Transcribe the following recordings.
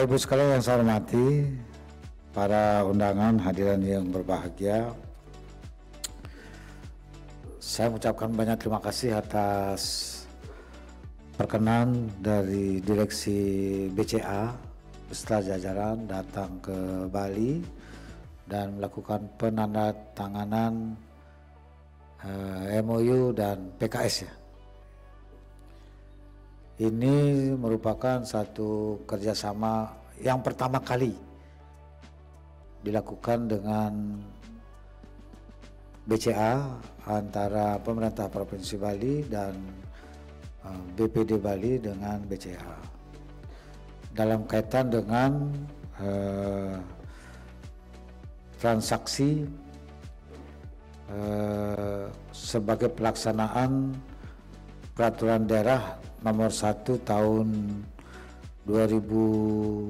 Bapak Ibu sekalian yang saya hormati, para undangan hadirin yang berbahagia, saya mengucapkan banyak terima kasih atas perkenan dari Direksi BCA beserta jajaran datang ke Bali dan melakukan penandatanganan MOU dan PKS ya. Ini merupakan satu kerjasama yang pertama kali dilakukan dengan BCA antara pemerintah Provinsi Bali dan BPD Bali dengan BCA dalam kaitan dengan transaksi sebagai pelaksanaan peraturan daerah nomor 1 tahun 2020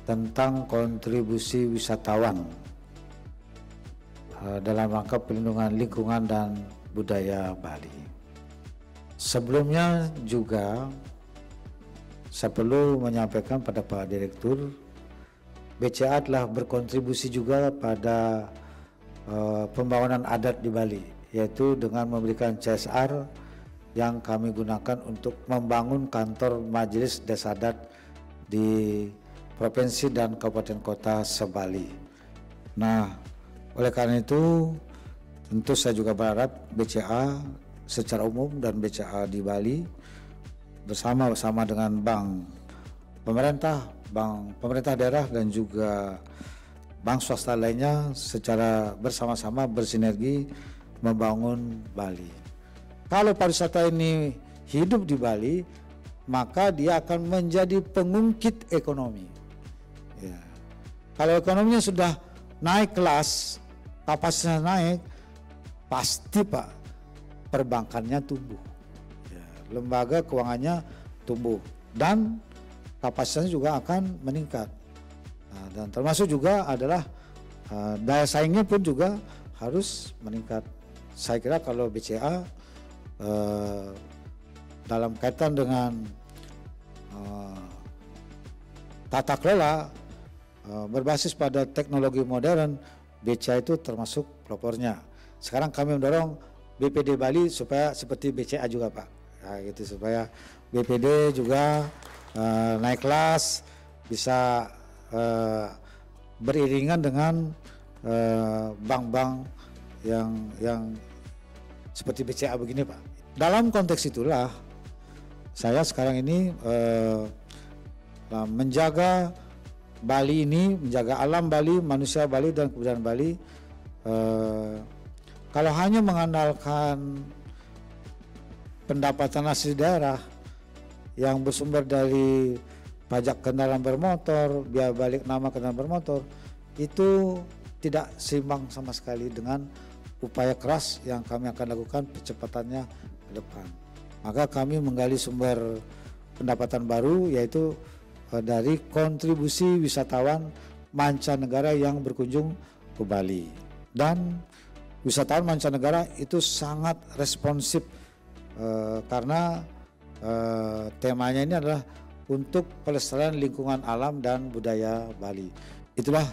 tentang kontribusi wisatawan dalam rangka pelindungan lingkungan dan budaya Bali. Sebelumnya juga saya perlu menyampaikan pada Pak Direktur, BCA telah berkontribusi juga pada pembangunan adat di Bali, yaitu dengan memberikan CSR yang kami gunakan untuk membangun kantor Majelis Desa Adat di Provinsi dan Kabupaten Kota se-Bali. Nah, oleh karena itu tentu saya juga berharap BCA secara umum dan BCA di Bali bersama-sama dengan bank pemerintah daerah dan juga bank swasta lainnya secara bersama-sama bersinergi membangun Bali. Kalau pariwisata ini hidup di Bali, maka dia akan menjadi pengungkit ekonomi. Ya. Kalau ekonominya sudah naik kelas, kapasitasnya naik, pasti Pak, perbankannya tumbuh. Ya. Lembaga keuangannya tumbuh dan kapasitasnya juga akan meningkat. Nah, dan termasuk juga adalah daya saingnya pun juga harus meningkat. Saya kira kalau BCA dalam kaitan dengan tata kelola berbasis pada teknologi modern, BCA itu termasuk pelopornya. Sekarang kami mendorong BPD Bali supaya seperti BCA juga Pak, ya, gitu, supaya BPD juga naik kelas, bisa beriringan dengan bank-bank yang seperti BCA begini Pak. Dalam konteks itulah saya sekarang ini menjaga Bali ini, menjaga alam Bali, manusia Bali dan kebudayaan Bali. Kalau hanya mengandalkan pendapatan asli daerah yang bersumber dari pajak kendaraan bermotor, biaya balik nama kendaraan bermotor, itu tidak seimbang sama sekali dengan upaya keras yang kami akan lakukan percepatannya ke depan. Maka kami menggali sumber pendapatan baru, yaitu dari kontribusi wisatawan mancanegara yang berkunjung ke Bali. Dan wisatawan mancanegara itu sangat responsif karena temanya ini adalah untuk pelestarian lingkungan alam dan budaya Bali. Itulah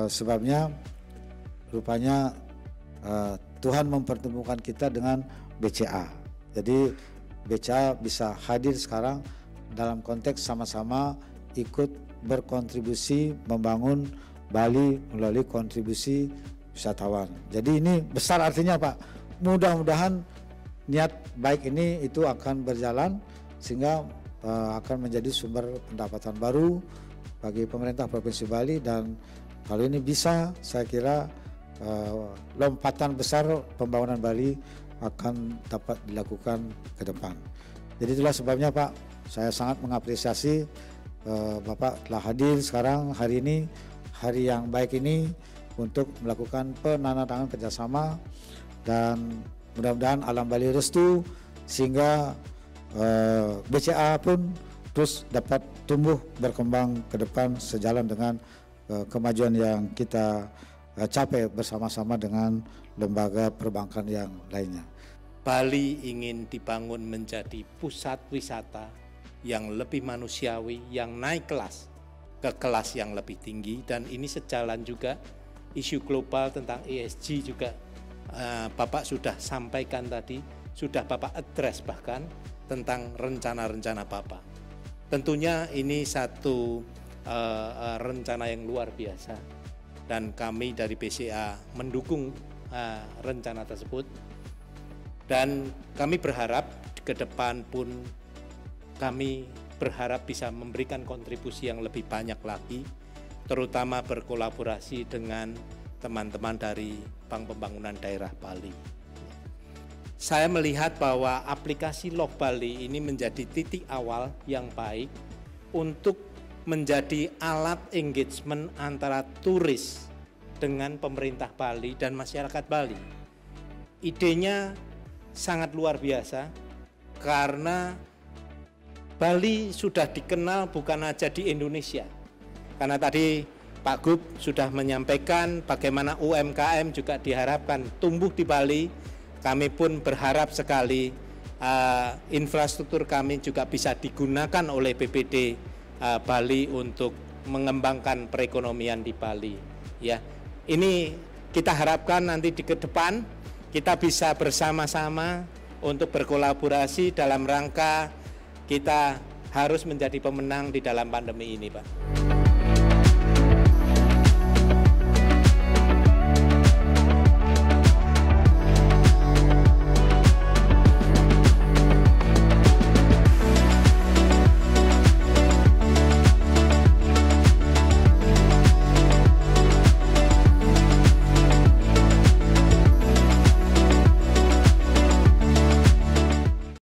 sebabnya rupanya Tuhan mempertemukan kita dengan BCA. Jadi BCA bisa hadir sekarang dalam konteks sama-sama ikut berkontribusi membangun Bali melalui kontribusi wisatawan. Jadi ini besar artinya Pak. Mudah-mudahan niat baik ini itu akan berjalan sehingga akan menjadi sumber pendapatan baru bagi pemerintah Provinsi Bali, dan kalau ini bisa, saya kira lompatan besar pembangunan Bali akan dapat dilakukan ke depan. Jadi itulah sebabnya Pak, saya sangat mengapresiasi Bapak telah hadir sekarang hari ini, hari yang baik ini untuk melakukan penandatanganan kerjasama, dan mudah-mudahan alam Bali restu sehingga BCA pun terus dapat tumbuh berkembang ke depan sejalan dengan kemajuan yang kita capai bersama-sama dengan lembaga perbankan yang lainnya. Bali ingin dibangun menjadi pusat wisata yang lebih manusiawi, yang naik kelas ke kelas yang lebih tinggi. Dan ini sejalan juga isu global tentang ESG juga Bapak sudah sampaikan tadi, sudah Bapak address bahkan tentang rencana-rencana Bapak. Tentunya ini satu rencana yang luar biasa dan kami dari BCA mendukung rencana tersebut, dan kami berharap ke depan pun kami berharap bisa memberikan kontribusi yang lebih banyak lagi, terutama berkolaborasi dengan teman-teman dari Bank Pembangunan Daerah Bali. Saya melihat bahwa aplikasi Log Bali ini menjadi titik awal yang baik untuk menjadi alat engagement antara turis dengan pemerintah Bali dan masyarakat Bali. Idenya sangat luar biasa karena Bali sudah dikenal bukan aja di Indonesia. Karena tadi Pak Gub sudah menyampaikan bagaimana UMKM juga diharapkan tumbuh di Bali. Kami pun berharap sekali infrastruktur kami juga bisa digunakan oleh BPD Bali untuk mengembangkan perekonomian di Bali. Ya, ini kita harapkan nanti di ke depan kita bisa bersama-sama untuk berkolaborasi dalam rangka kita harus menjadi pemenang di dalam pandemi ini, Pak.